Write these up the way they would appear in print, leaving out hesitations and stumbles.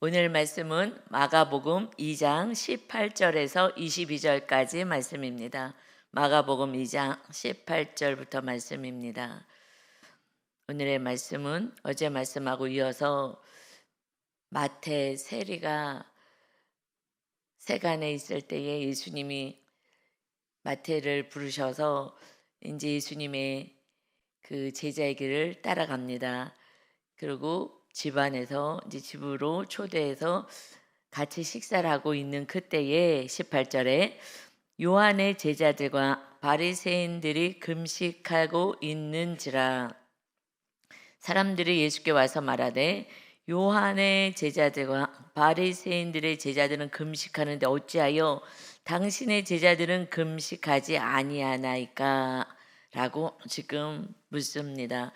오늘 말씀은 마가복음 2장 18절에서 22절까지 말씀입니다. 마가복음 2장 18절부터 말씀입니다. 오늘의 말씀은 어제 말씀하고 이어서 마태 세리가 세간에 있을 때에 예수님이 마태를 부르셔서 이제 예수님의 그 제자의 길을 따라갑니다. 그리고 집안에서 이제 집으로 초대해서 같이 식사를 하고 있는 그때에 18절에 요한의 제자들과 바리새인들이 금식하고 있는지라. 사람들이 예수께 와서 말하되 요한의 제자들과 바리새인들의 제자들은 금식하는데 어찌하여 당신의 제자들은 금식하지 아니하나이까? 라고 지금 묻습니다.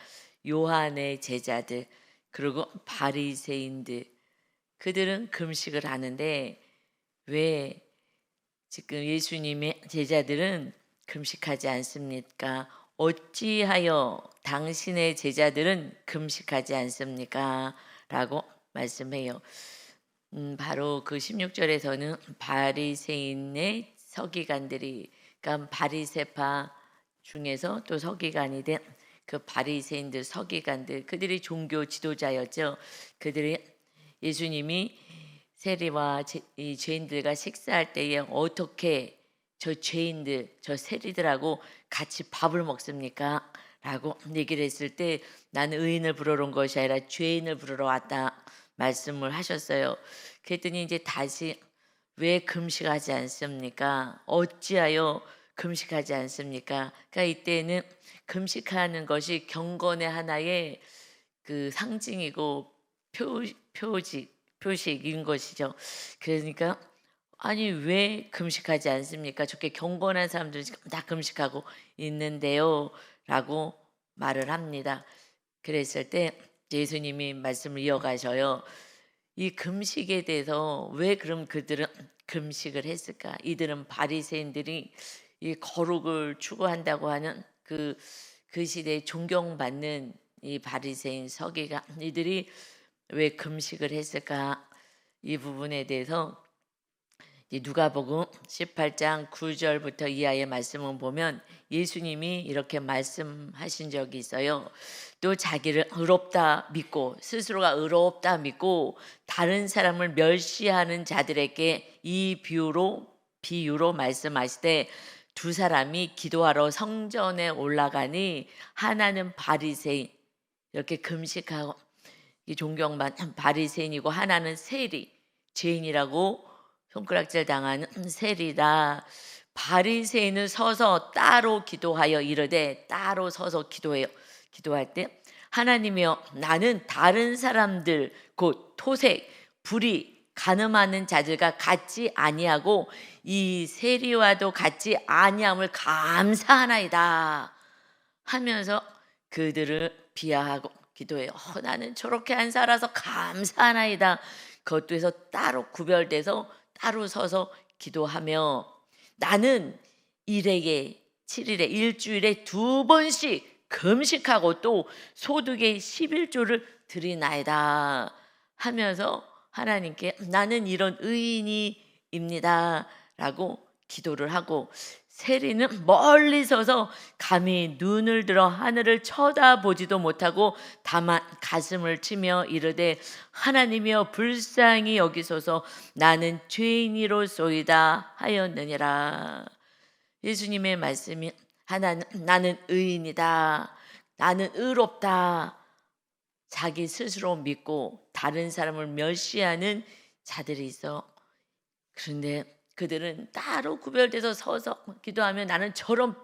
요한의 제자들 그리고 바리새인들, 그들은 금식을 하는데 왜 지금 예수님의 제자들은 금식하지 않습니까? 어찌하여 당신의 제자들은 금식하지 않습니까? 라고 말씀해요. 바로 그 16절에서는 바리새인의 서기관들이, 그러니까 바리새파 중에서 또 서기관이 된 그 바리새인들, 서기관들, 그들이 종교 지도자였죠. 그들이 예수님이 세리와 이 죄인들과 식사할 때에 어떻게 저 죄인들, 저 세리들하고 같이 밥을 먹습니까? 라고 얘기를 했을 때 나는 의인을 부르러 온 것이 아니라 죄인을 부르러 왔다 말씀을 하셨어요. 그랬더니 이제 다시 왜 금식하지 않습니까? 어찌하여 금식하지 않습니까? 그러니까 이때는 금식하는 것이 경건의 하나의 그 상징이고 표식인 것이죠. 그러니까 아니 왜 금식하지 않습니까? 저렇게 경건한 사람들이 지금 다 금식하고 있는데요 라고 말을 합니다. 그랬을 때 예수님이 말씀을 이어가셔요. 이 금식에 대해서 왜 그럼 그들은 금식을 했을까? 이들은 바리새인들이 이 거룩을 추구한다고 하는 그 시대에 존경받는 이 바리새인 서기관, 이들이 왜 금식을 했을까? 이 부분에 대해서 누가복음 18장 9절부터 이하의 말씀을 보면 예수님이 이렇게 말씀하신 적이 있어요. 또 자기를 의롭다 믿고, 스스로가 의롭다 믿고 다른 사람을 멸시하는 자들에게 이 비유로 말씀하시되, 두 사람이 기도하러 성전에 올라가니 하나는 바리새인, 이렇게 금식하고 이 존경받는 바리새인이고, 하나는 세리, 죄인이라고 손가락질 당하는 세리다. 바리새인은 서서 따로 기도하여 이르되, 따로 서서 기도해요. 기도할 때 하나님이여, 나는 다른 사람들 곧 토색, 불의, 간음하는 자들과 같지 아니하고 이 세리와도 같지 아니함을 감사하나이다 하면서 그들을 비하하고 기도해요. 나는 저렇게 안 살아서 감사하나이다. 그것도 해서 따로 구별돼서 따로 서서 기도하며, 나는 일에게 7일에 일주일에 2번씩 금식하고 또 소득의 11조를 드리나이다 하면서 하나님께 나는 이런 의인이입니다 라고 기도를 하고, 세리는 멀리 서서 감히 눈을 들어 하늘을 쳐다보지도 못하고 다만 가슴을 치며 이르되, 하나님이여 불쌍히 여기소서, 나는 죄인이로소이다 하였느니라. 예수님의 말씀이 나는 의인이다, 나는 의롭다, 자기 스스로 믿고 다른 사람을 멸시하는 자들이 있어. 그런데 그들은 따로 구별돼서 서서 기도하면 나는 저런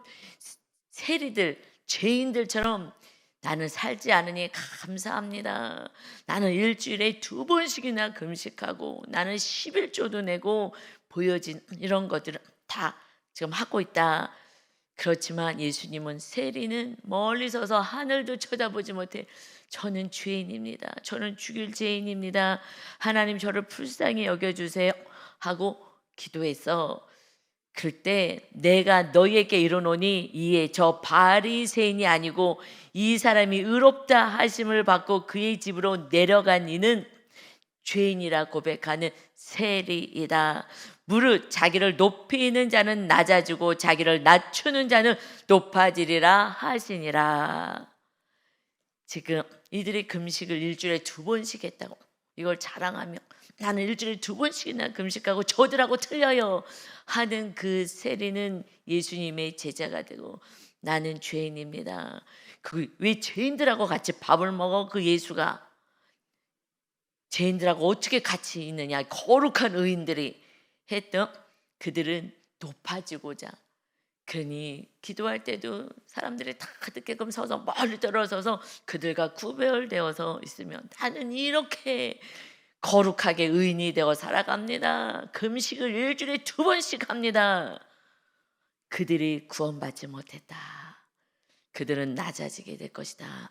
세리들, 죄인들처럼 나는 살지 않으니 감사합니다. 나는 일주일에 2번씩이나 금식하고 나는 11조도 내고 보여진 이런 것들은 다 지금 하고 있다. 그렇지만 예수님은 세리는 멀리 서서 하늘도 쳐다보지 못해 저는 죄인입니다, 저는 죽일 죄인입니다, 하나님 저를 불쌍히 여겨주세요 하고 기도했어. 그때 내가 너희에게 이르노니 이에 저 바리새인이 아니고 이 사람이 의롭다 하심을 받고 그의 집으로 내려간 이는 죄인이라 고백하는 세리이다. 무릇 자기를 높이는 자는 낮아지고 자기를 낮추는 자는 높아지리라 하시니라. 지금 이들이 금식을 일주일에 2번씩 했다고 이걸 자랑하며 나는 일주일에 2번씩이나 금식하고 저들하고 틀려요 하는 그 세리는 예수님의 제자가 되고 나는 죄인입니다. 그 왜 죄인들하고 같이 밥을 먹어? 그 예수가 죄인들하고 어떻게 같이 있느냐? 거룩한 의인들이 했던 그들은 높아지고자. 그러니 기도할 때도 사람들이 다 듣게끔 서서 멀리 떨어져서 그들과 구별되어서 있으면 나는 이렇게 거룩하게 의인이 되어 살아갑니다. 금식을 일주일에 2번씩 합니다. 그들이 구원받지 못했다. 그들은 낮아지게 될 것이다.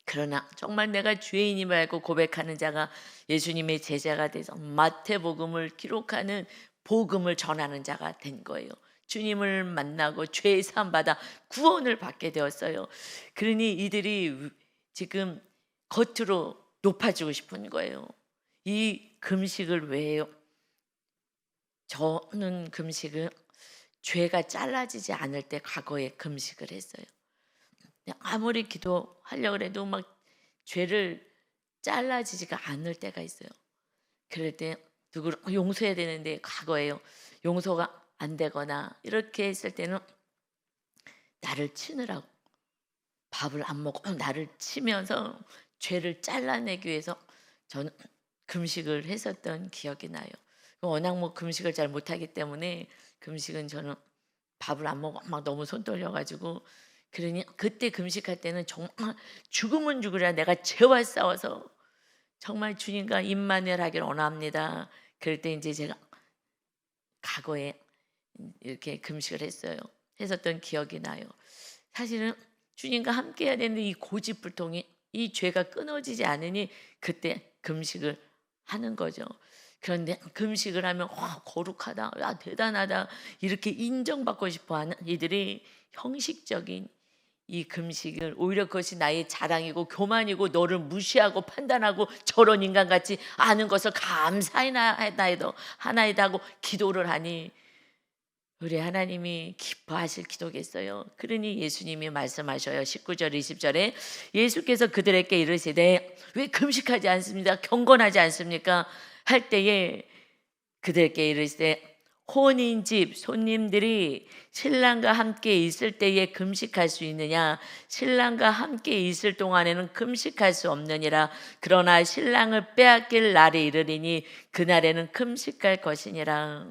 그러나 정말 내가 죄인임을 알고 고백하는 자가 예수님의 제자가 돼서 마태복음을 기록하는 복음을 전하는 자가 된 거예요. 주님을 만나고 죄 사함 받아 구원을 받게 되었어요. 그러니 이들이 지금 겉으로 높아지고 싶은 거예요. 이 금식을 왜 해요? 저는 금식을 죄가 잘라지지 않을 때 과거에 금식을 했어요. 아무리 기도하려고 해도 막 죄를 잘라지지가 않을 때가 있어요. 그럴 때 누구를 용서해야 되는데 과거에요. 용서가 안 되거나 이렇게 했을 때는 나를 치느라고 밥을 안 먹고 나를 치면서 죄를 잘라내기 위해서 저는 금식을 했었던 기억이 나요. 워낙 뭐 금식을 잘 못하기 때문에 금식은 저는 밥을 안 먹어 막 너무 손 떨려가지고 그러니 그때 금식할 때는 정말 죽으면 죽으랴 내가 죄와 싸워서 정말 주님과 임마누엘하기를 원합니다. 그럴 때 이제 제가 과거에 이렇게 금식을 했었던 기억이 나요. 사실은 주님과 함께 해야 되는데 이 고집불통이 이 죄가 끊어지지 않으니 그때 금식을 하는 거죠. 그런데 금식을 하면 거룩하다, 야 대단하다 이렇게 인정받고 싶어하는 이들이 형식적인 이 금식을 오히려 그것이 나의 자랑이고 교만이고 너를 무시하고 판단하고 저런 인간같이 아는 것을 감사하나이다 하고 기도를 하니 우리 하나님이 기뻐하실 기도겠어요. 그러니 예수님이 말씀하셔요. 19절 20절에 예수께서 그들에게 이르시되 왜 금식하지 않습니까? 경건하지 않습니까? 할 때에 그들에게 이르시되 혼인집 손님들이 신랑과 함께 있을 때에 금식할 수 있느냐? 신랑과 함께 있을 동안에는 금식할 수 없느니라. 그러나 신랑을 빼앗길 날이 이르리니 그날에는 금식할 것이니라.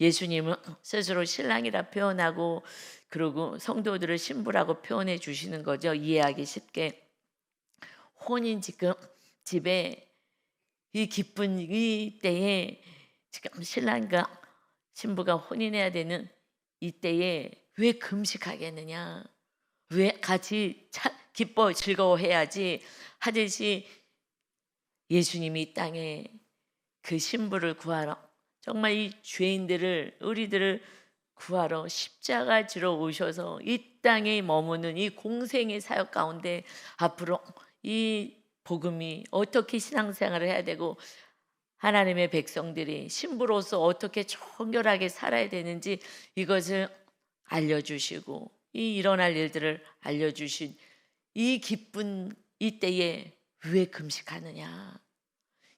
예수님은 스스로 신랑이라 표현하고 그리고 성도들을 신부라고 표현해 주시는 거죠. 이해하기 쉽게. 혼인 지금 집에 이 기쁜 이 때에 지금 신랑과 신부가 혼인해야 되는 이때에 왜 금식하겠느냐? 왜 같이 기뻐 즐거워해야지 하듯이 예수님이 이 땅에 그 신부를 구하러 정말 이 죄인들을 우리들을 구하러 십자가 지러 오셔서 이 땅에 머무는 이 공생의 사역 가운데 앞으로 이 복음이 어떻게 신앙생활을 해야 되고 하나님의 백성들이 신부로서 어떻게 정결하게 살아야 되는지 이것을 알려주시고 이 일어날 일들을 알려주신 이 기쁜 이때에 왜 금식하느냐?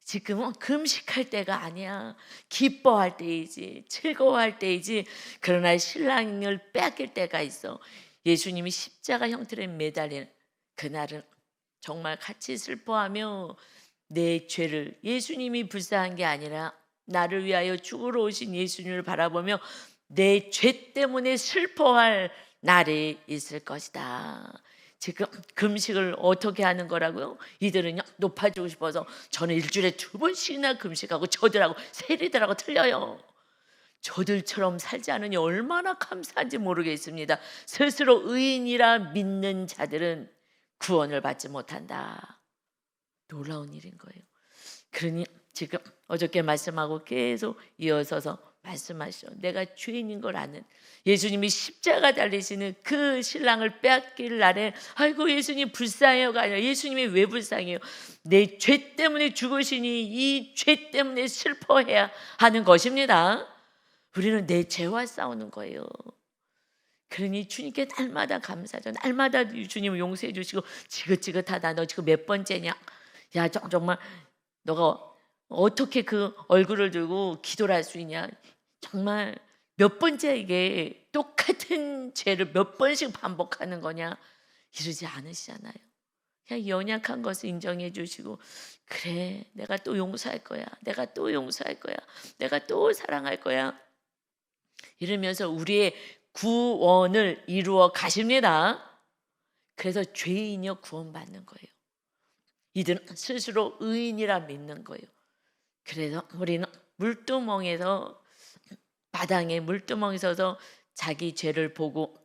지금은 금식할 때가 아니야. 기뻐할 때이지, 즐거워할 때이지. 그러나 신랑을 빼앗길 때가 있어. 예수님이 십자가 형틀에 매달린 그날은 정말 같이 슬퍼하며 내 죄를 예수님이 불쌍한 게 아니라 나를 위하여 죽으러 오신 예수님을 바라보며 내 죄 때문에 슬퍼할 날이 있을 것이다. 지금 금식을 어떻게 하는 거라고요? 이들은요 높아지고 싶어서 저는 일주일에 2번씩이나 금식하고 저들하고 세리들하고 틀려요. 저들처럼 살지 않으니 얼마나 감사한지 모르겠습니다. 스스로 의인이라 믿는 자들은 구원을 받지 못한다. 놀라운 일인 거예요. 그러니 지금 어저께 말씀하고 계속 이어서서 말씀하시죠. 내가 죄인인 걸 아는 예수님이 십자가 달리시는 그 신랑을 빼앗길 날에 아이고 예수님 불쌍해요가 아니라 예수님이 왜 불쌍해요? 내 죄 때문에 죽으시니 이 죄 때문에 슬퍼해야 하는 것입니다. 우리는 내 죄와 싸우는 거예요. 그러니 주님께 날마다 감사하죠. 날마다 주님을 용서해 주시고 지긋지긋하다. 너 지금 몇 번째냐? 야 정말 너가 어떻게 그 얼굴을 들고 기도를 할 수 있냐? 정말 몇 번째 이게 똑같은 죄를 몇 번씩 반복하는 거냐? 이러지 않으시잖아요. 그냥 연약한 것을 인정해 주시고 그래 내가 또 용서할 거야. 내가 또 용서할 거야. 내가 또 사랑할 거야. 이러면서 우리의 구원을 이루어 가십니다. 그래서 죄인이여 구원받는 거예요. 이들은 스스로 의인이라 믿는 거예요. 그래서 우리는 물두멍에서 마당에 물두멍에 서서 자기 죄를 보고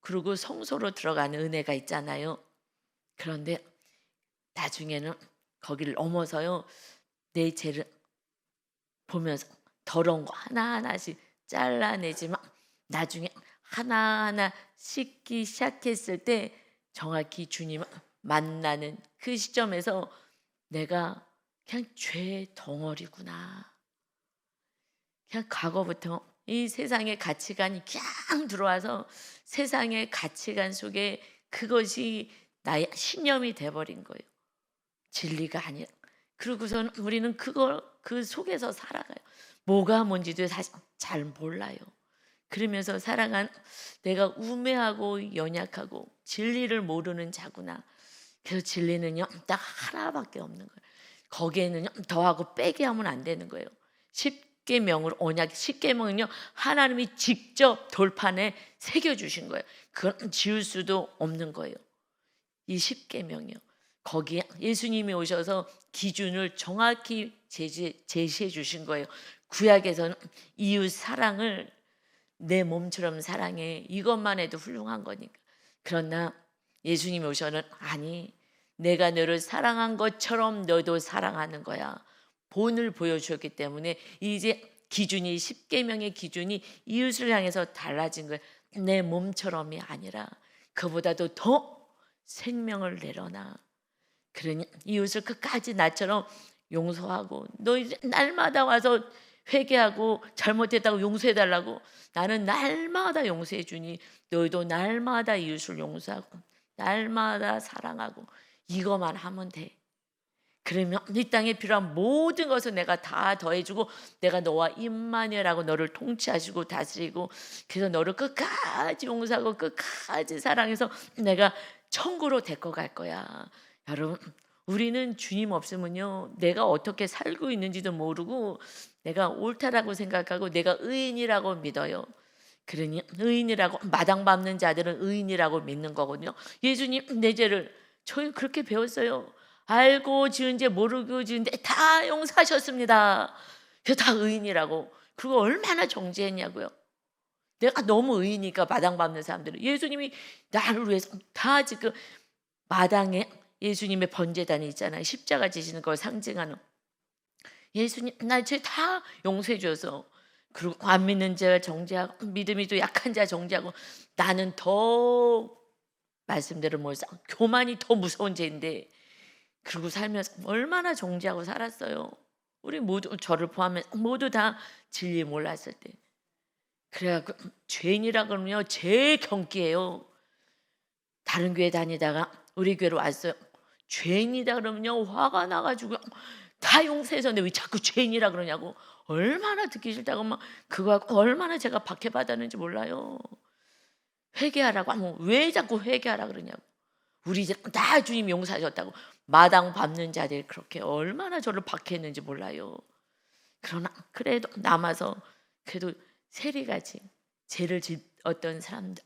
그리고 성소로 들어가는 은혜가 있잖아요. 그런데 나중에는 거기를 넘어서요. 내 죄를 보면서 더러운 거 하나하나씩 잘라내지만 나중에 하나하나 씻기 시작했을 때 정확히 주님을 만나는 그 시점에서 내가 그냥 죄 덩어리구나. 그냥 과거부터 이 세상의 가치관이 그냥 들어와서 세상의 가치관 속에 그것이 나의 신념이 돼버린 거예요. 진리가 아니라. 그러고서는 우리는 그 속에서 살아가요. 뭐가 뭔지도 사실 잘 몰라요. 그러면서 살아간 내가 우매하고 연약하고 진리를 모르는 자구나. 그래서 진리는요 딱 하나밖에 없는 거예요. 거기에는요 더하고 빼기 하면 안 되는 거예요. 십계명으로 언약 십계명은요 하나님이 직접 돌판에 새겨주신 거예요. 그건 지울 수도 없는 거예요. 이 십계명이요. 거기에 예수님이 오셔서 기준을 정확히 제시해 주신 거예요. 구약에서는 이웃 사랑을 내 몸처럼 사랑해. 이것만 해도 훌륭한 거니까. 그러나 예수님이 오셔는 아니 내가 너를 사랑한 것처럼 너도 사랑하는 거야. 본을 보여주었기 때문에 이제 기준이 십계명의 기준이 이웃을 향해서 달라진 거예요. 내 몸처럼이 아니라 그보다도 더 생명을 내려놔. 그러니 이웃을 끝까지 나처럼 용서하고 너 이제 날마다 와서 회개하고 잘못했다고 용서해달라고 나는 날마다 용서해 주니 너희도 날마다 이웃을 용서하고 날마다 사랑하고 이것만 하면 돼. 그러면 이 땅에 필요한 모든 것을 내가 다 더해주고 내가 너와 임마누엘하고 너를 통치하시고 다스리고 그래서 너를 끝까지 용서하고 끝까지 사랑해서 내가 천국으로 데리고 갈 거야. 여러분 우리는 주님 없으면요 내가 어떻게 살고 있는지도 모르고 내가 옳다라고 생각하고 내가 의인이라고 믿어요. 그러니 의인이라고 마당 밟는 자들은 의인이라고 믿는 거거든요. 예수님 내 죄를 저희 그렇게 배웠어요. 알고 지은 죄 모르고 지은 죄 다 용서하셨습니다. 그래서 다 의인이라고. 그거 얼마나 정죄했냐고요. 내가 너무 의인이니까 마당 밟는 사람들은 예수님이 나를 위해서 다 지금 마당에 예수님의 번제단이 있잖아요. 십자가 지시는 걸 상징하는. 예수님 나 죄 다 용서해 줘서 그리고 안 믿는 자 정죄하고 믿음이 또 약한 자 정죄하고 나는 더 말씀대로 뭘 교만이 더 무서운 죄인데 그러고 살면서 얼마나 정죄하고 살았어요. 우리 모두 저를 포함해서 모두 다 진리 몰랐을 때 그래갖고 죄인이라 그러면요 제일 경기예요. 다른 교회 다니다가 우리 교회로 왔어요. 죄인이다 그러면요 화가 나가지고 다 용서해줬는데 왜 자꾸 죄인이라 그러냐고 얼마나 듣기 싫다고 막 그거 갖고 얼마나 제가 박해받았는지 몰라요. 회개하라고 하면 왜 자꾸 회개하라 그러냐고. 우리 이제 다 주님 용서하셨다고 마당 밟는 자들이 그렇게 얼마나 저를 박해했는지 몰라요. 그러나 그래도 남아서 그래도 세리같이 죄를 짓었던 사람들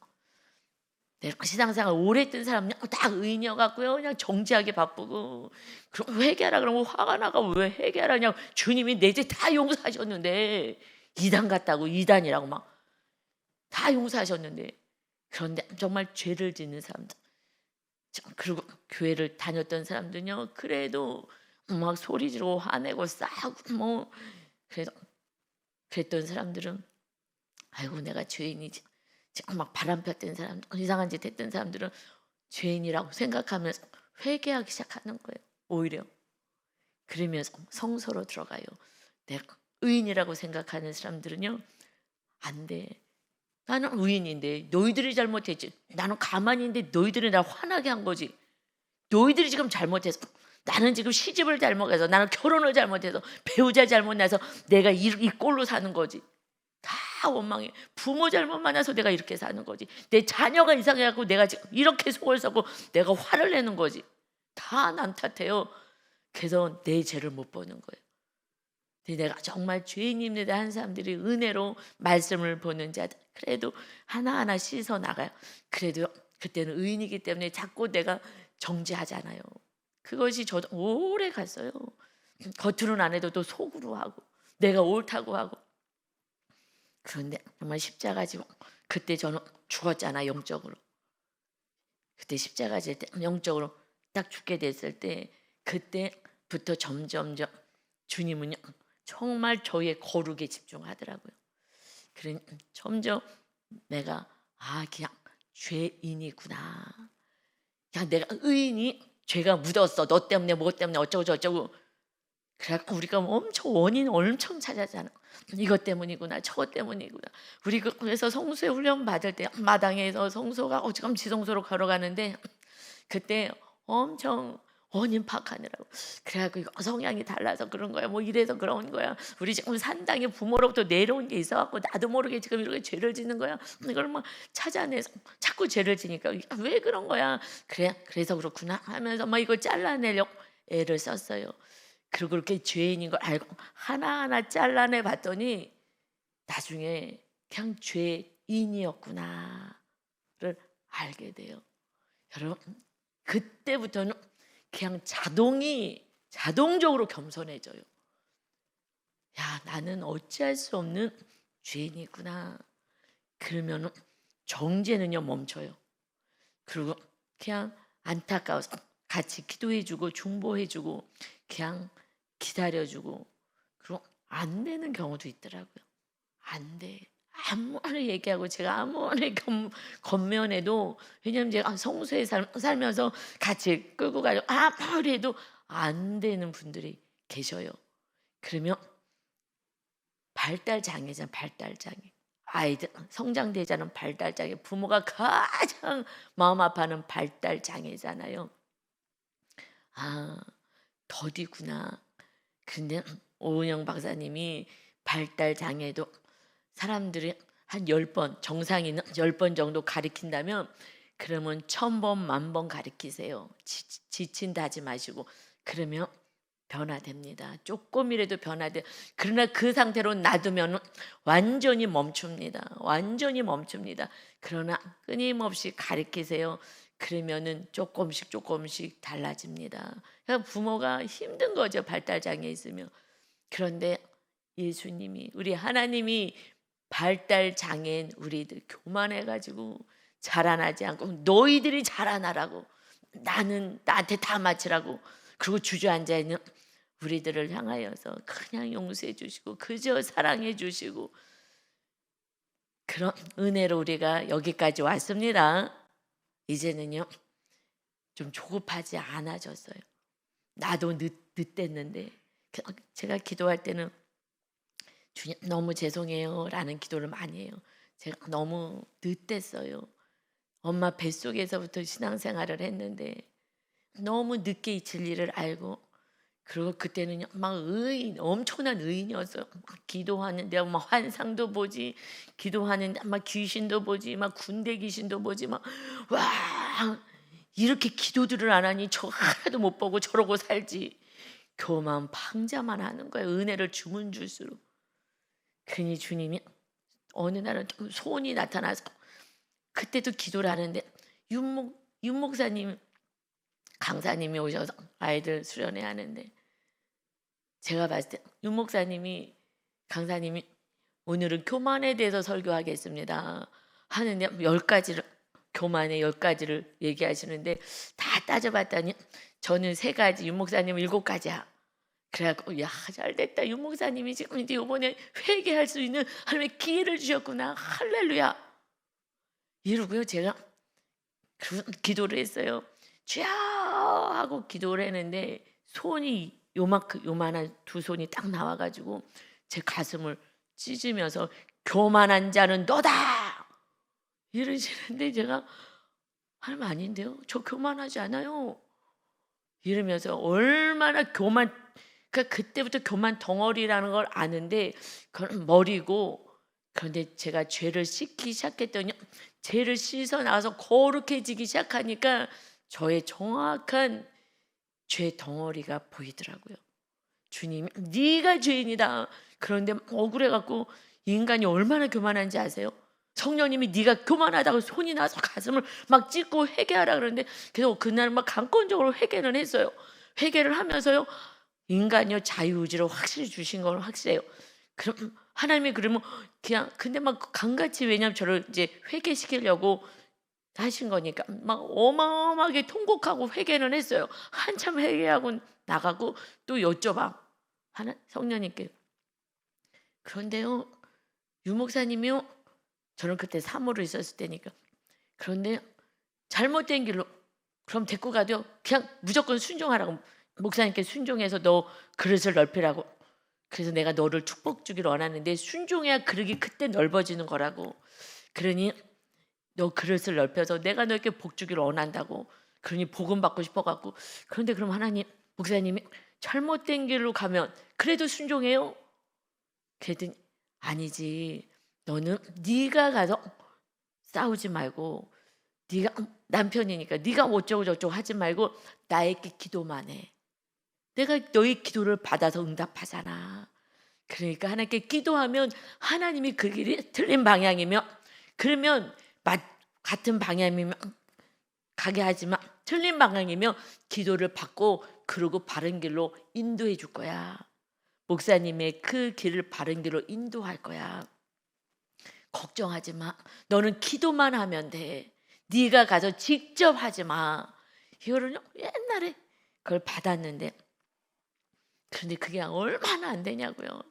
내가 신앙생활 오래 했던 사람은 다 의인이어갖고요 그냥 정지하게 바쁘고 그럼 회개하라 그러면 화가 나가 왜 회개하라냐고 주님이 내 죄 다 용서하셨는데 이단 같다고 이단이라고 막 다 용서하셨는데 그런데 정말 죄를 짓는 사람들 그리고 교회를 다녔던 사람들은요 그래도 막 소리 지르고 화내고 싸우고 뭐 그래서 그랬던 사람들은 아이고 내가 죄인이지. 지금 막 바람 폈던 사람, 이상한 짓 했던 사람들은 죄인이라고 생각하면서 회개하기 시작하는 거예요. 오히려 그러면서 성소로 들어가요. 내가 의인이라고 생각하는 사람들은요, 안 돼. 나는 의인인데 너희들이 잘못했지. 나는 가만히 있는데 너희들이 날 화나게 한 거지. 너희들이 지금 잘못해서, 나는 지금 시집을 잘못해서, 나는 결혼을 잘못해서, 배우자 잘못나서 내가 이 꼴로 사는 거지. 다 원망해. 부모 잘못 만나서 내가 이렇게 사는 거지. 내 자녀가 이상해갖고 내가 지금 이렇게 속을 썩고 내가 화를 내는 거지. 다 남 탓해요. 그래서 내 죄를 못 보는 거예요. 근데 내가 정말 죄인입니다 한 사람들이 은혜로 말씀을 보는 자들, 그래도 하나하나 씻어 나가요. 그래도 그때는 의인이기 때문에 자꾸 내가 정죄하잖아요. 그것이 저도 오래 갔어요. 겉으로는 안 해도 또 속으로 하고 내가 옳다고 하고. 그런데 정말 십자가 지고 그때 저는 죽었잖아, 영적으로. 그때 십자가 질 때 영적으로 딱 죽게 됐을 때, 그때부터 점점점 주님은요 정말 저의 거룩에 집중하더라고요. 그래 점점 내가 그냥 죄인이구나. 그냥 내가 의인이 죄가 묻었어. 너 때문에 뭐 때문에 어쩌고 저쩌고. 그래갖고 우리가 엄청 원인 엄청 찾았잖아. 이것 때문이구나, 저것 때문이구나. 우리 그래서 성수의 훈련 받을 때 마당에서 성소가 어지금 지성소로 걸어가는데 그때 엄청 원인 파악하느라고. 그래갖고 이거 성향이 달라서 그런 거야, 뭐 이래서 그런 거야. 우리 지금 산당에 부모로부터 내려온 게 있어갖고 나도 모르게 지금 이렇게 죄를 짓는 거야. 이걸 막 찾아내서 자꾸 죄를 지니까 왜 그런 거야. 그래서 그렇구나 하면서 막 이걸 잘라내려고 애를 썼어요. 그리고 그렇게 죄인인 걸 알고 하나하나 잘라내 봤더니 나중에 그냥 죄인이었구나를 알게 돼요. 여러분, 그때부터는 그냥 자동적으로 겸손해져요. 야, 나는 어찌할 수 없는 죄인이구나. 그러면 정죄는요 멈춰요. 그리고 그냥 안타까워서 같이 기도해주고 중보해주고 그냥 기다려주고. 그리고 안 되는 경우도 있더라고요. 안 돼. 아무리 얘기하고 제가 아무리 겉면해도, 왜냐면 제가 성소에 살면서 같이 끌고 가려고 아무리 해도 안 되는 분들이 계셔요. 그러면 발달장애잖아, 발달장애. 아이들 성장대자는 발달장애. 부모가 가장 마음 아파하는 발달장애잖아요. 더디구나. 근데 오은영 박사님이 발달장애도 사람들이 한 10번, 정상인은 10번 정도 가리킨다면 그러면 1000번, 10,000번 가리키세요. 지친다 하지 마시고. 그러면 변화됩니다. 조금이라도 변화돼. 그러나 그 상태로 놔두면 완전히 멈춥니다. 완전히 멈춥니다. 그러나 끊임없이 가리키세요. 그러면은 조금씩 달라집니다. 그러니까 부모가 힘든 거죠, 발달장애 있으면. 그런데 예수님이, 우리 하나님이 발달장애인 우리들 교만해가지고 자라나지 않고 너희들이 자라나라고, 나한테 다 맞추라고, 그리고 주저앉아 있는 우리들을 향하여서 그냥 용서해 주시고 그저 사랑해 주시고, 그런 은혜로 우리가 여기까지 왔습니다. 이제는요 좀 조급하지 않아졌어요. 나도 늦댔는데 제가 기도할 때는 주님 너무 죄송해요 라는 기도를 많이 해요. 제가 너무 늦댔어요. 엄마 뱃속에서부터 신앙생활을 했는데 너무 늦게 이 진리를 알고, 그리고 그때는 막 엄청난 의인이었어요. 막 기도하는데 막 환상도 보지, 기도하는데 막 귀신도 보지, 막 군대 귀신도 보지, 막 와, 이렇게 기도들을 안 하니 저 하나도 못 보고 저러고 살지. 교만 방자만 하는 거예요. 은혜를 주면 줄수록. 그러니 주님이 어느 날은 소원이 나타나서 그때도 기도를 하는데 윤 목사님, 강사님이 오셔서 아이들 수련회 하는데, 제가 봤을 때 윤 목사님이, 강사님이 오늘은 교만에 대해서 설교하겠습니다 하는데 10가지를, 교만의 10가지를 얘기하시는데 다 따져봤더니 저는 3가지, 윤 목사님은 7가지야. 그래갖고 야 잘됐다 유 목사님이 지금 이제 이번에 회개할 수 있는 하나님의 기회를 주셨구나 할렐루야 이러고요 제가 그런 기도를 했어요. 주여 하고 기도를 했는데 손이 요만한 두 손이 딱 나와가지고 제 가슴을 찢으면서 교만한 자는 너다 이러시는데 제가 하나님 아닌데요 저 교만하지 않아요 이러면서 얼마나 그러니까 그때부터 교만 덩어리라는 걸 아는데 그건 머리고 그런데 제가 죄를 씻기 시작했더니 죄를 씻어 나와서 거룩해지기 시작하니까 저의 정확한 죄 덩어리가 보이더라고요. 주님이 네가 죄인이다. 그런데 억울해갖고 인간이 얼마나 교만한지 아세요? 성령님이 네가 교만하다고 손이 나서 가슴을 막 찢고 회개하라 그러는데 그래서 그날 막 강권적으로 회개를 했어요. 회개를 하면서요 인간이요 자유의지를 확실히 주신 건 확실해요. 그럼 하나님이 그러면 그냥 근데 막 강같이 왜냐면 저를 이제 회개시키려고 하신 거니까 막 어마어마하게 통곡하고 회개는 했어요. 한참 회개하고 나가고 또 여쭤봐 하나 성령님께 그런데요 유 목사님이요 저는 그때 사모로 있었을 때니까 그런데 잘못된 길로 그럼 데리고 가도 그냥 무조건 순종하라고 목사님께 순종해서 너 그릇을 넓히라고 그래서 내가 너를 축복 주기를 원하는데 순종해야 그릇이 그때 넓어지는 거라고 그러니 너 그릇을 넓혀서 내가 너에게 복 주기를 원한다고 그러니 복음 받고 싶어갖고 그런데 그럼 하나님 목사님이 잘못된 길로 가면 그래도 순종해요? 그랬더니 아니지 너는 네가 가서 싸우지 말고 네가 남편이니까 네가 어쩌고 저쩌고 하지 말고 나에게 기도만 해 내가 너의 기도를 받아서 응답하잖아 그러니까 하나님께 기도하면 하나님이 그 길이 틀린 방향이면 그러면 같은 방향이면 가게 하지만 틀린 방향이면 기도를 받고 그러고 바른 길로 인도해 줄 거야 목사님의 그 길을 바른 길로 인도할 거야 걱정하지 마 너는 기도만 하면 돼 네가 가서 직접 하지 마 이거를 옛날에 그걸 받았는데 그런데 그게 얼마나 안 되냐고요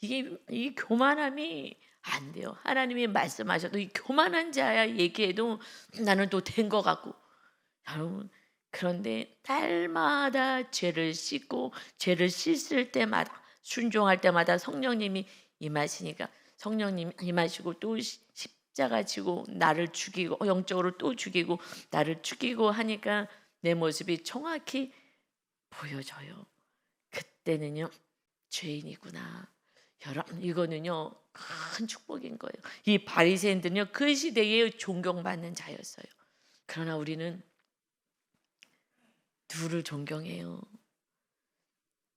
이 교만함이 안 돼요 하나님이 말씀하셔도 이 교만한 자야 얘기해도 나는 또 된 것 같고 여러분 그런데 날마다 죄를 씻고 죄를 씻을 때마다 순종할 때마다 성령님이 임하시니까 성령님이 임하시고 또 십자가 지고 나를 죽이고 영적으로 또 죽이고 나를 죽이고 하니까 내 모습이 정확히 보여져요 그때는요 죄인이구나 여러분 이거는요 큰 축복인 거예요 이 바리새인들은요 그 시대에 존경받는 자였어요 그러나 우리는 누구를 존경해요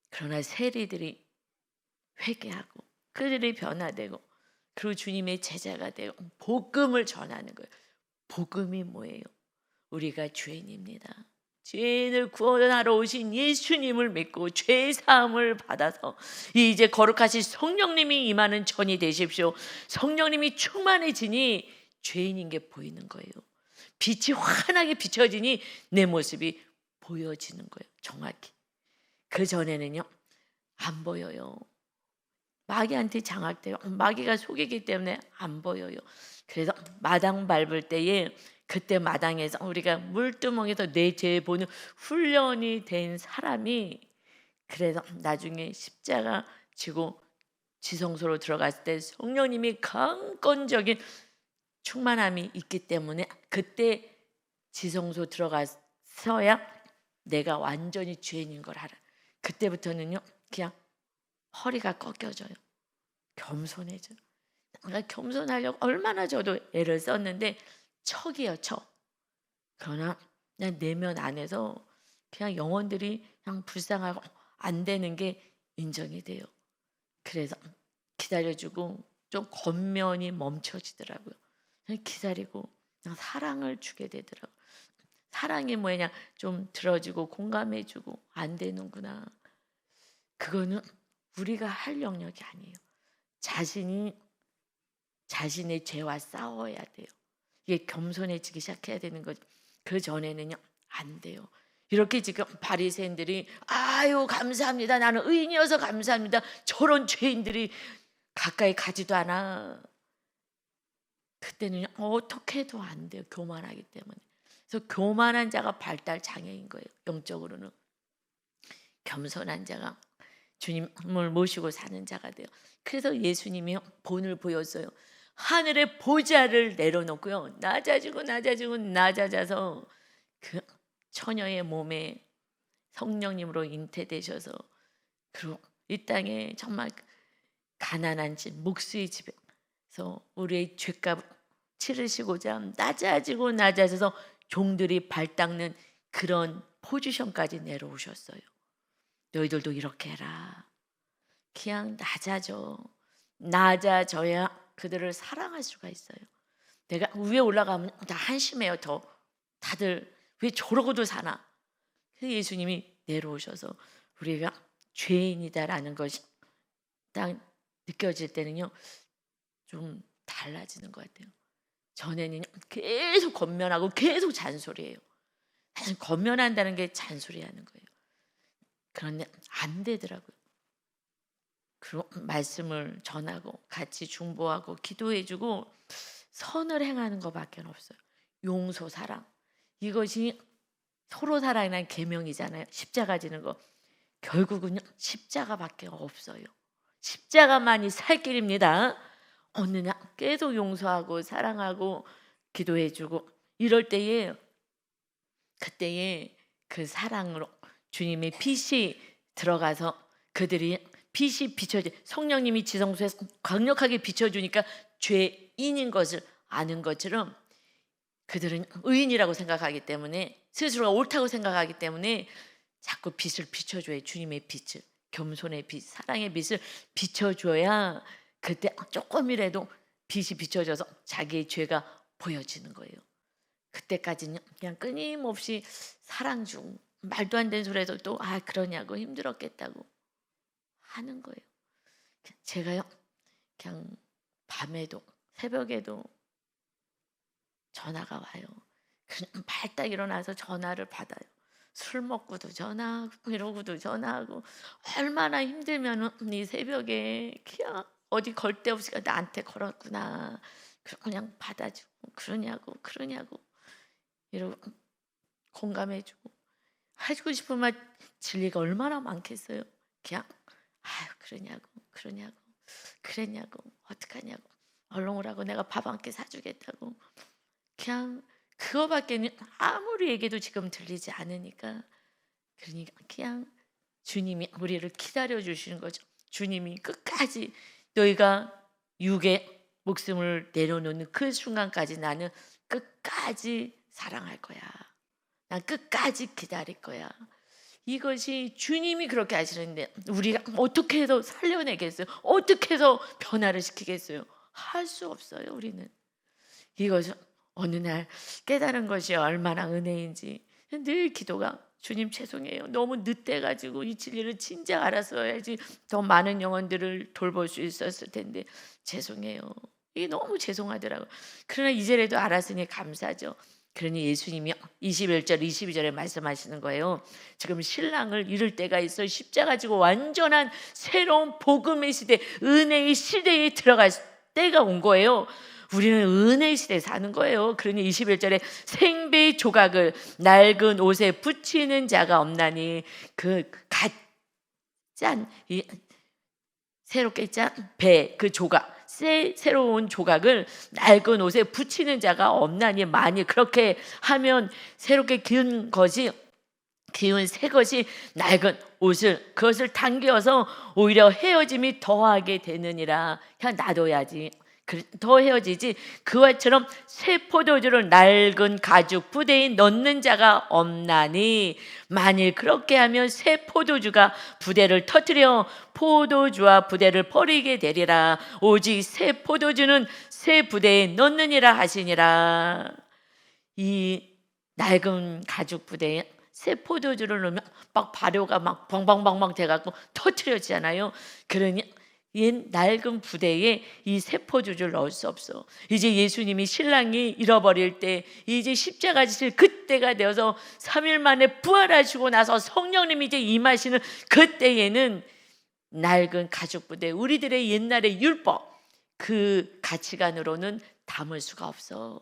그러나 세리들이 회개하고 그들이 변화되고 그리고 주님의 제자가 되고 복음을 전하는 거예요 복음이 뭐예요? 우리가 죄인입니다 죄인을 구원하러 오신 예수님을 믿고 죄 사함을 받아서 이제 거룩하신 성령님이 임하는 전이 되십시오 성령님이 충만해지니 죄인인 게 보이는 거예요 빛이 환하게 비춰지니 내 모습이 보여지는 거예요 정확히 그전에는요 안 보여요 마귀한테 장악돼요 마귀가 속이기 때문에 안 보여요 그래서 마당 밟을 때에 그때 마당에서 우리가 물두멍에서 내 죄 보는 훈련이 된 사람이 그래서 나중에 십자가 지고 지성소로 들어갔을 때 성령님이 강권적인 충만함이 있기 때문에 그때 지성소 들어가서야 내가 완전히 죄인인 걸 알아 그때부터는요 그냥 허리가 꺾여져요 겸손해져요 내가 겸손하려고 얼마나 저도 애를 썼는데 척이에요 척 그러나 그냥 내면 안에서 그냥 영혼들이 그냥 불쌍하고 안 되는 게 인정이 돼요 그래서 기다려주고 좀 겉면이 멈춰지더라고요 그냥 기다리고 그냥 사랑을 주게 되더라고요 사랑이 뭐냐 좀 들어주고 공감해주고 안 되는구나 그거는 우리가 할 영역이 아니에요 자신의 죄와 싸워야 돼요 이게 겸손해지기 시작해야 되는 거죠 그 전에는요 안 돼요 이렇게 지금 바리새인들이 아유 감사합니다. 나는 의인이어서 감사합니다. 저런 죄인들이 가까이 가지도 않아. 그때는 어떻게 해도 안 돼요. 교만하기 때문에. 그래서 교만한 자가 발달 장애인 거예요. 영적으로는. 겸손한 자가 주님을 모시고 사는 자가 돼요. 그래서 예수님이 본을 보였어요. 하늘의 보좌를 내려놓고요. 낮아지고 낮아져서 그 처녀의 몸에 성령님으로 잉태되셔서 그리고 이 땅에 정말 가난한 집, 목수의 집에서 우리의 죄값 치르시고자 낮아져서 종들이 발 닦는 그런 포지션까지 내려오셨어요. 너희들도 이렇게 해라. 그냥 낮아져야 그들을 사랑할 수가 있어요. 내가 위에 올라가면 다 한심해요. 더 다들 왜 저러고도 사나. 그래서 예수님이 내려오셔서 우리가 죄인이다라는 것이 딱 느껴질 때는요 좀 달라지는 것 같아요. 전에는 계속 권면하고 계속 잔소리해요. 권면한다는 게 잔소리하는 거예요. 그런데 안 되더라고요. 그리고 말씀을 전하고 같이 중보하고 기도해주고 선을 행하는 것밖에 없어요. 용서, 사랑. 이것이 서로 사랑이라는 계명이잖아요. 십자가 지는 거. 결국은 십자가밖에 없어요. 십자가만이 살 길입니다. 어느 날 계속 용서하고 사랑하고 기도해주고 이럴 때에 그때에 그 사랑으로 주님의 빛이 들어가서 그들이 빛이 비춰져 성령님이 지성소에서 강력하게 비춰주니까 죄인인 것을 아는 것처럼 그들은 의인이라고 생각하기 때문에 스스로가 옳다고 생각하기 때문에 자꾸 빛을 비춰줘야 주님의 빛을 겸손의 빛, 사랑의 빛을 비춰줘야 그때 조금이라도 빛이 비춰져서 자기의 죄가 보여지는 거예요. 그때까지는 그냥 끊임없이 사랑 중 말도 안 되는 소리에서 또 그러냐고 힘들었겠다고 하는 거예요. 제가요 그냥 밤에도 새벽에도 전화가 와요. 그냥 발딱 일어나서 전화를 받아요. 술 먹고도 전화하고 이러고도 전화하고 얼마나 힘들면은 이 새벽에 그냥 어디 걸 데 없이 나한테 걸었구나. 그냥 받아주고 그러냐고 이러고 공감해주고 해주고 싶은 말 진리가 얼마나 많겠어요. 그냥 그랬냐고 어떡하냐고 얼른 오라고 내가 밥 한 끼 사주겠다고 그냥 그거밖에는 아무리 얘기해도 지금 들리지 않으니까 그러니까 그냥 주님이 우리를 기다려 주시는 거죠. 주님이 끝까지 너희가 육의 목숨을 내려놓는 그 순간까지 나는 끝까지 사랑할 거야. 난 끝까지 기다릴 거야. 이것이 주님이 그렇게 하시는데 우리가 어떻게 해서 살려내겠어요? 어떻게 해서 변화를 시키겠어요? 할 수 없어요. 우리는 이것은 어느 날 깨달은 것이 얼마나 은혜인지 늘 기도가 주님 죄송해요. 너무 늦대가지고 이 진리를 진작 알았어야지 더 많은 영혼들을 돌볼 수 있었을 텐데 죄송해요. 이게 너무 죄송하더라고요. 그러나 이제라도 알았으니 감사죠. 그러니 예수님이 21절 22절에 말씀하시는 거예요. 지금 신랑을 잃을 때가 있어 십자가 지고 완전한 새로운 복음의 시대 은혜의 시대에 들어갈 때가 온 거예요. 우리는 은혜의 시대에 사는 거예요. 그러니 21절에 생배의 조각을 낡은 옷에 붙이는 자가 없나니 새롭게 짠 배 그 조각 새로운 조각을 낡은 옷에 붙이는 자가 없나니 만일 그렇게 하면 새롭게 기운 새 것이 낡은 옷을 그것을 당겨서 오히려 헤어짐이 더하게 되느니라. 그냥 놔둬야지. 더 헤어지지. 그와처럼 새 포도주를 낡은 가죽 부대에 넣는 자가 없나니 만일 그렇게 하면 새 포도주가 부대를 터뜨려 포도주와 부대를 버리게 되리라. 오직 새 포도주는 새 부대에 넣느니라 하시니라. 이 낡은 가죽 부대에 새 포도주를 넣으면 막 발효가 막 방방방방 돼갖고 터뜨려지잖아요. 그러니 옛 낡은 부대에 이 세포주를 넣을 수 없어. 이제 예수님이 신랑이 잃어버릴 때 이제 십자가 지실 그때가 되어서 3일 만에 부활하시고 나서 성령님이 이제 임하시는 그때에는 낡은 가죽 부대, 우리들의 옛날의 율법 그 가치관으로는 담을 수가 없어.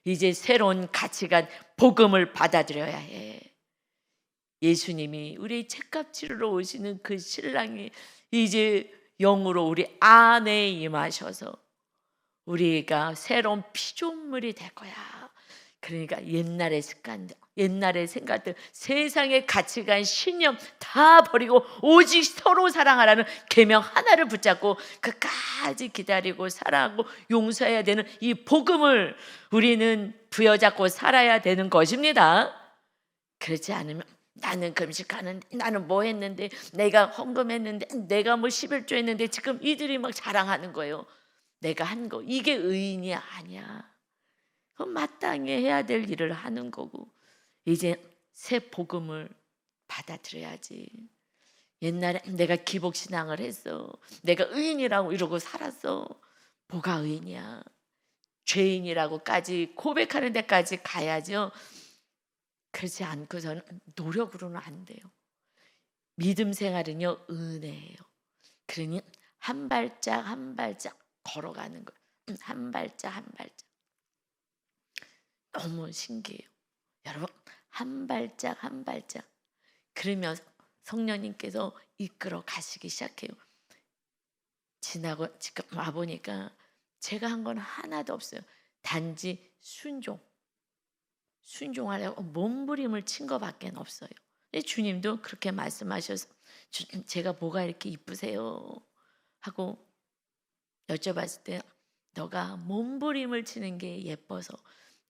이제 새로운 가치관 복음을 받아들여야 해. 예수님이 우리 죄값 치르러 오시는 그 신랑이 이제 영으로 우리 안에 임하셔서 우리가 새로운 피조물이 될 거야. 그러니까 옛날의 습관들, 옛날의 생각들, 세상의 가치관, 신념 다 버리고 오직 서로 사랑하라는 계명 하나를 붙잡고 끝까지 기다리고 사랑하고 용서해야 되는 이 복음을 우리는 부여잡고 살아야 되는 것입니다. 그렇지 않으면 나는 금식하는데, 나는 뭐 했는데, 내가 헌금했는데, 내가 뭐 11조 했는데, 지금 이들이 막 자랑하는 거예요. 내가 한 거, 이게 의인이 아니야. 그건 마땅히 해야 될 일을 하는 거고, 이제 새 복음을 받아들여야지. 옛날에 내가 기복신앙을 했어, 내가 의인이라고 이러고 살았어. 뭐가 의인이야? 죄인이라고까지 고백하는 데까지 가야죠. 그렇지 않고서는 노력으로는 안 돼요. 믿음 생활은요, 은혜예요. 그러니 한 발짝 한 발짝 걸어가는 거예요. 한 발짝 한 발짝. 너무 신기해요. 여러분, 한 발짝 한 발짝. 그러면서 성령님께서 이끌어 가시기 시작해요. 지나고 지금 와보니까 제가 한 건 하나도 없어요. 단지 순종하려고 몸부림을 친 것밖에 없어요. 주님도 그렇게 말씀하셔서 제가 뭐가 이렇게 이쁘세요? 하고 여쭤봤을 때 너가 몸부림을 치는 게 예뻐서,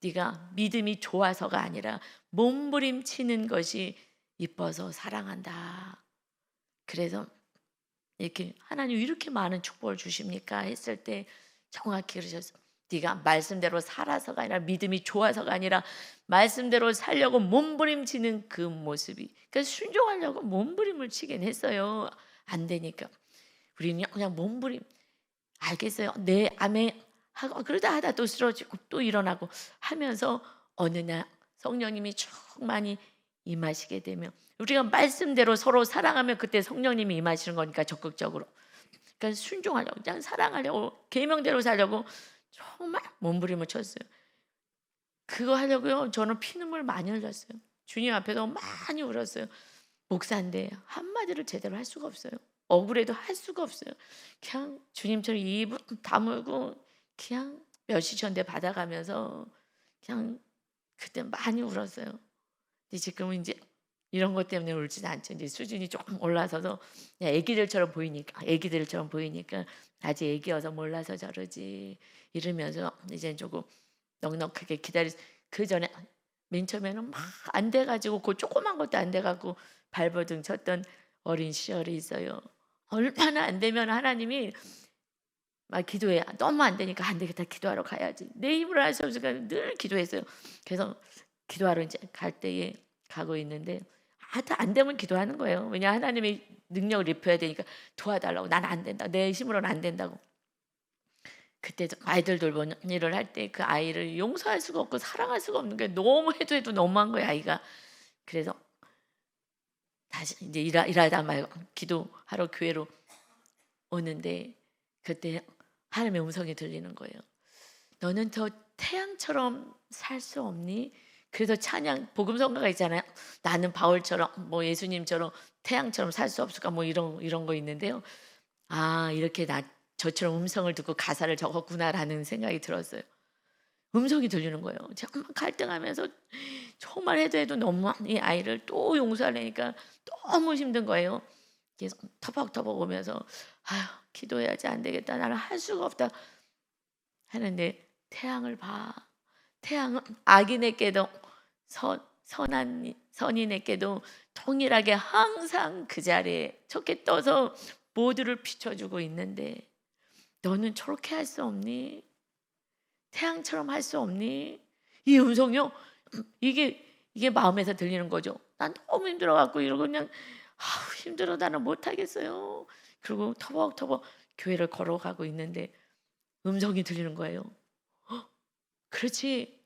네가 믿음이 좋아서가 아니라 몸부림 치는 것이 이뻐서 사랑한다. 그래서 이렇게 하나님 이렇게 많은 축복을 주십니까? 했을 때 정확히 그러셨어요. 네가 말씀대로 살아서가 아니라, 믿음이 좋아서가 아니라 말씀대로 살려고 몸부림치는 그 모습이, 그러니까 순종하려고 몸부림을 치긴 했어요. 안 되니까 우리는 그냥 몸부림, 알겠어요, 네 아멘 하고 그러다 하다 또 쓰러지고 또 일어나고 하면서 어느 날 성령님이 충만히 임하시게 되면 우리가 말씀대로 서로 사랑하면 그때 성령님이 임하시는 거니까 적극적으로. 그러니까 순종하려고, 그냥 사랑하려고, 계명대로 살려고 정말 몸부림을 쳤어요. 그거 하려고요. 저는 피눈물 많이 흘렸어요. 주님 앞에서 많이 울었어요. 목사인데 한마디를 제대로 할 수가 없어요. 억울해도 할 수가 없어요. 그냥 주님처럼 입을 다물고 그냥 몇시 전대 받아가면서 그냥 그때 많이 울었어요. 근데 지금은 이제 이런 것 때문에 울지는 않죠. 이제 수준이 조금 올라서서 애기들처럼 보이니까 아직 애기여서 몰라서 저러지 이러면서 이제 조금 넉넉하게 그 전에 맨 처음에는 막 안 돼가지고 그 조그만 것도 안 돼가고 발버둥 쳤던 어린 시절이 있어요. 얼마나 안 되면 하나님이 막 기도해. 너무 안 되니까 안 되겠다, 기도하러 가야지. 내 힘으로 할 수 없으니까 늘 기도했어요. 그래서 기도하러 이제 갈 때에 가고 있는데 다 안 되면 기도하는 거예요. 왜냐, 하나님이 능력을 입혀야 되니까 도와달라고. 난 안 된다, 내 힘으로는 안 된다고. 그때 아이들 돌보는 일을 할 때 그 아이를 용서할 수가 없고 사랑할 수가 없는 게 너무 해도 너무한 거야, 아이가. 그래서 다시 이제 일하다 말고 기도하러 교회로 오는데 그때 하나님의 음성이 들리는 거예요. 너는 더 태양처럼 살 수 없니? 그래서 찬양 복음성가가 있잖아요. 나는 바울처럼 뭐 예수님처럼 태양처럼 살 수 없을까 뭐 이런 거 있는데요. 아, 이렇게 저처럼 음성을 듣고 가사를 적었구나라는 생각이 들었어요. 음성이 들리는 거예요. 정말 갈등하면서 정말 해도 너무 이 아이를 또 용서하려니까 너무 힘든 거예요. 계속 터벅터벅 오면서 아휴, 기도해야지, 안 되겠다, 나는 할 수가 없다 하는데 태양을 봐. 태양은 악인에게도 선인에게도 동일하게 항상 그 자리에 저렇게 떠서 모두를 비춰주고 있는데 너는 저렇게 할 수 없니? 태양처럼 할 수 없니? 이 음성이요, 이게 마음에서 들리는 거죠. 난 너무 힘들어갖고 이러고 그냥 힘들어, 나는 못하겠어요. 그리고 터벅터벅 교회를 걸어가고 있는데 음성이 들리는 거예요. 그렇지.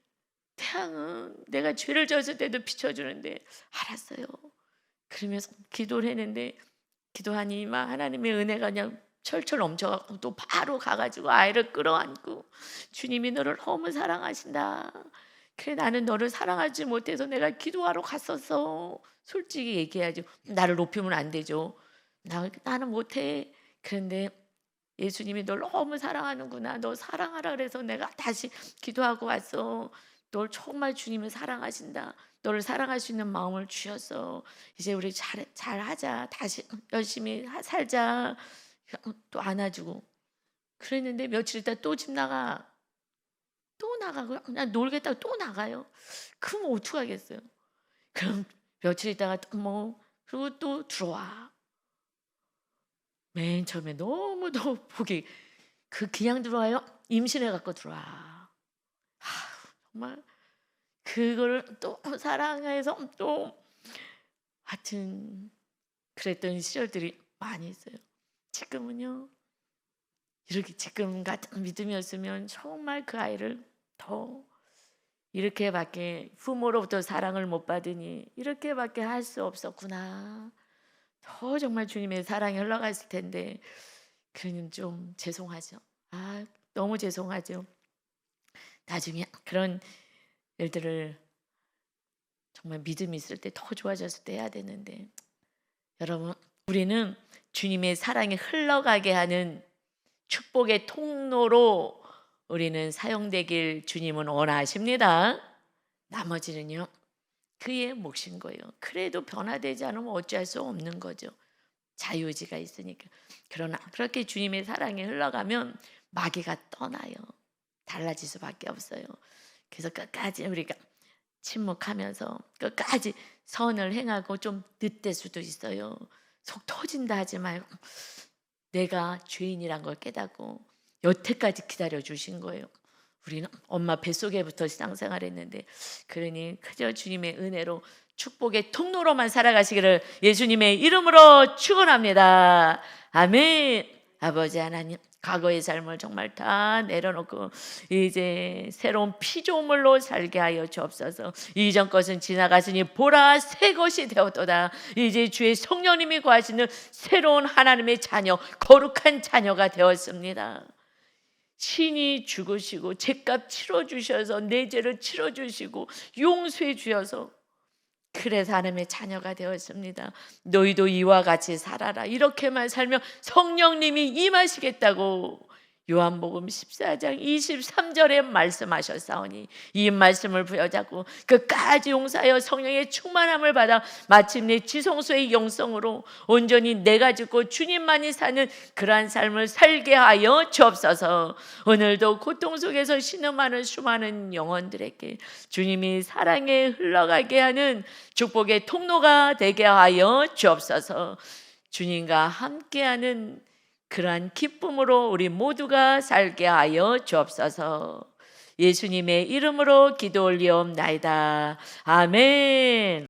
태양은 내가 죄를 졌을 때도 비춰주는데. 알았어요. 그러면서 기도를 했는데 기도하니 막 하나님의 은혜가 그냥 철철 넘쳐갖고 또 바로 가가지고 아이를 끌어안고 주님이 너를 너무 사랑하신다. 그래 나는 너를 사랑하지 못해서 내가 기도하러 갔었어. 솔직히 얘기해야죠. 나를 높이면 안 되죠. 나는 못해. 그런데 예수님이 널 너무 사랑하는구나. 너 사랑하라 그래서 내가 다시 기도하고 왔어. 널 정말 주님이 사랑하신다. 너를 사랑할 수 있는 마음을 주셨어. 이제 우리 잘하자. 다시 열심히 살자. 또 안아주고. 그랬는데 며칠 있다 또 집 나가. 또 나가고 그냥 놀겠다고 또 나가요. 그럼 어떡하겠어요. 그럼 며칠 있다가 또 그리고 또 들어와. 맨 처음에 너무도 보기 그냥 들어와요. 임신해 갖고 들어와. 정말 그거를 또 사랑해서 또 하여튼 그랬던 시절들이 많이 있어요. 지금은요. 이렇게 지금 같은 믿음이었으면 정말 그 아이를 더 이렇게밖에 부모로부터 사랑을 못 받으니 이렇게밖에 할 수 없었구나. 더 정말 주님의 사랑이 흘러갔을 텐데 그는 좀 죄송하죠. 너무 죄송하죠. 나중에 그런 일들을 정말 믿음이 있을 때 더 좋아졌을 때 해야 되는데 여러분 우리는 주님의 사랑이 흘러가게 하는 축복의 통로로 우리는 사용되길 주님은 원하십니다. 나머지는요 그의 몫인 거예요. 그래도 변화되지 않으면 어찌할 수 없는 거죠. 자유의지가 있으니까. 그러나 그렇게 주님의 사랑이 흘러가면 마귀가 떠나요. 달라질 수밖에 없어요. 그래서 끝까지 우리가 침묵하면서 끝까지 선을 행하고 좀 늦될 수도 있어요. 속 터진다 하지 말고 내가 죄인이란 걸 깨닫고 여태까지 기다려 주신 거예요. 우리는 엄마 뱃속에부터 신앙생활했는데 그러니 그저 주님의 은혜로 축복의 통로로만 살아가시기를 예수님의 이름으로 축원합니다. 아멘. 아버지 하나님 과거의 삶을 정말 다 내려놓고 이제 새로운 피조물로 살게 하여 주옵소서. 이전 것은 지나갔으니 보라 새 것이 되었도다. 이제 주의 성령님이 거하시는 새로운 하나님의 자녀 거룩한 자녀가 되었습니다. 신이 죽으시고 죄값 치러주셔서 내 죄를 치러주시고 용서해 주셔서 그래서 하나님의 자녀가 되었습니다. 너희도 이와 같이 살아라. 이렇게만 살면 성령님이 임하시겠다고 요한복음 14장 23절에 말씀하셨사오니 이 말씀을 부여잡고 끝까지 용서하여 성령의 충만함을 받아 마침내 지성소의 영성으로 온전히 내가 죽고 주님만이 사는 그러한 삶을 살게 하여 주옵소서. 오늘도 고통 속에서 신음하는 수많은 영혼들에게 주님이 사랑에 흘러가게 하는 축복의 통로가 되게 하여 주옵소서. 주님과 함께하는 그러한 기쁨으로 우리 모두가 살게 하여 주옵소서. 예수님의 이름으로 기도 올리옵나이다. 아멘.